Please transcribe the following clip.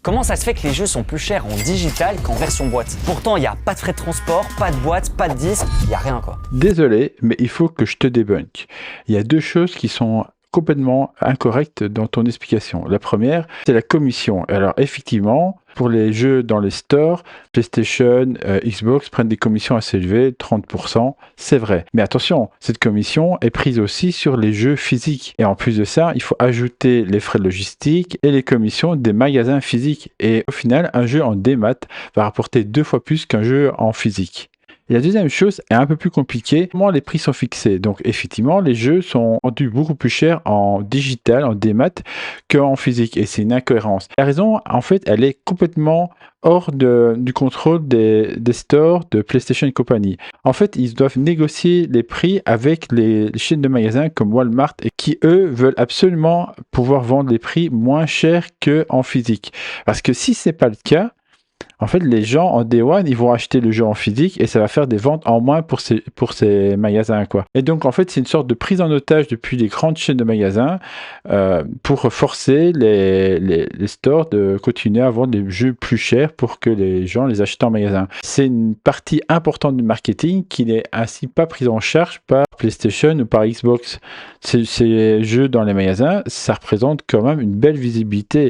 Comment ça se fait que les jeux sont plus chers en digital qu'en version boîte? Pourtant, il n'y a pas de frais de transport, pas de boîte, pas de disque, il n'y a rien quoi. Désolé, mais il faut que je te débunk. Il y a deux choses qui sont complètement incorrectes dans ton explication. La première, c'est la commission. Alors effectivement, pour les jeux dans les stores, PlayStation, Xbox prennent des commissions assez élevées, 30%, c'est vrai. Mais attention, cette commission est prise aussi sur les jeux physiques. Et en plus de ça, il faut ajouter les frais de logistique et les commissions des magasins physiques. Et au final, un jeu en démat va rapporter 2 fois plus qu'un jeu en physique. Et la deuxième chose est un peu plus compliquée. Comment les prix sont fixés? Donc, effectivement, les jeux sont vendus beaucoup plus cher en digital, en démat, qu'en physique. Et c'est une incohérence. La raison, en fait, elle est complètement hors du contrôle des stores de PlayStation et compagnie. En fait, ils doivent négocier les prix avec les chaînes de magasins comme Walmart et qui, eux, veulent absolument pouvoir vendre les prix moins chers qu'en physique. Parce que si c'est pas le cas, en fait, les gens en Day One, ils vont acheter le jeu en physique et ça va faire des ventes en moins pour ces magasins, quoi. Et donc, en fait, c'est une sorte de prise en otage depuis les grandes chaînes de magasins pour forcer les stores de continuer à vendre des jeux plus chers pour que les gens les achètent en magasin. C'est une partie importante du marketing qui n'est ainsi pas prise en charge par PlayStation ou par Xbox. Ces jeux dans les magasins, ça représente quand même une belle visibilité.